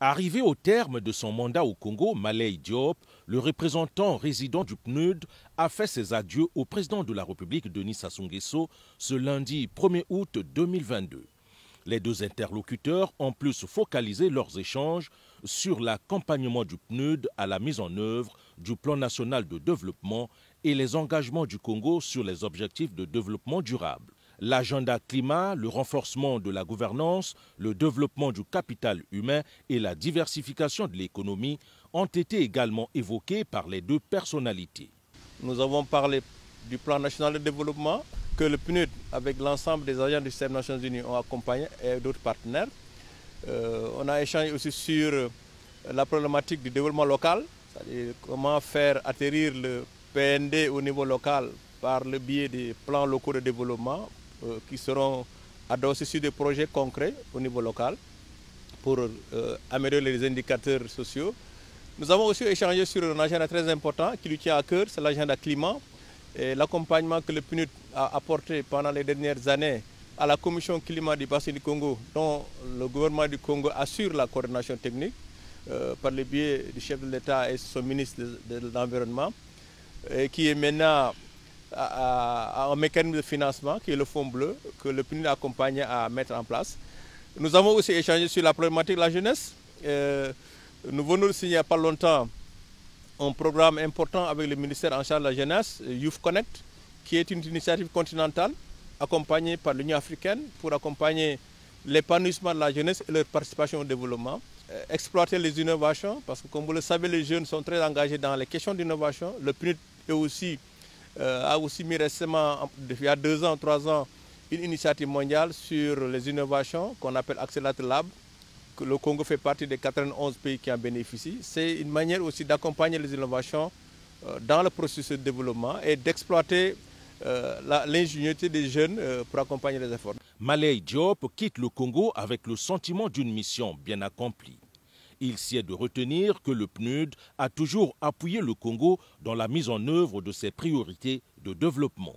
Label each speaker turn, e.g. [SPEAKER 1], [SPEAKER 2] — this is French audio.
[SPEAKER 1] Arrivé au terme de son mandat au Congo, Malay Diop, le représentant résident du PNUD, a fait ses adieux au président de la République, Denis Sassou Nguesso, ce lundi 1er août 2022. Les deux interlocuteurs ont plus focalisé leurs échanges sur l'accompagnement du PNUD à la mise en œuvre du plan national de développement et les engagements du Congo sur les objectifs de développement durable. L'agenda climat, le renforcement de la gouvernance, le développement du capital humain et la diversification de l'économie ont été également évoqués par les deux personnalités.
[SPEAKER 2] Nous avons parlé du plan national de développement que le PNUD, avec l'ensemble des agents du système des Nations Unies, ont accompagné et d'autres partenaires. On a échangé aussi sur la problématique du développement local, c'est-à-dire comment faire atterrir le PND au niveau local par le biais des plans locaux de développement qui seront adossés sur des projets concrets au niveau local pour améliorer les indicateurs sociaux. Nous avons aussi échangé sur un agenda très important qui lui tient à cœur, c'est l'agenda climat et l'accompagnement que le PNUD a apporté pendant les dernières années à la commission climat du bassin du Congo, dont le gouvernement du Congo assure la coordination technique par le biais du chef de l'État et son ministre de l'Environnement, et qui est maintenant à un mécanisme de financement qui est le Fonds bleu que le PNUD a accompagné à mettre en place. Nous avons aussi échangé sur la problématique de la jeunesse. Nous venons de signer il n'y a pas longtemps un programme important avec le ministère en charge de la jeunesse, Youth Connect, qui est une initiative continentale accompagnée par l'Union africaine pour accompagner l'épanouissement de la jeunesse et leur participation au développement. Exploiter les innovations, parce que comme vous le savez, les jeunes sont très engagés dans les questions d'innovation. Le PNUD a aussi mis récemment, il y a 2 ans, 3 ans, une initiative mondiale sur les innovations qu'on appelle Accelerator Lab, que le Congo fait partie des 91 pays qui en bénéficient. C'est une manière aussi d'accompagner les innovations dans le processus de développement et d'exploiter l'ingéniosité des jeunes pour accompagner les efforts.
[SPEAKER 1] Malay Diop quitte le Congo avec le sentiment d'une mission bien accomplie. Il sied de retenir que le PNUD a toujours appuyé le Congo dans la mise en œuvre de ses priorités de développement.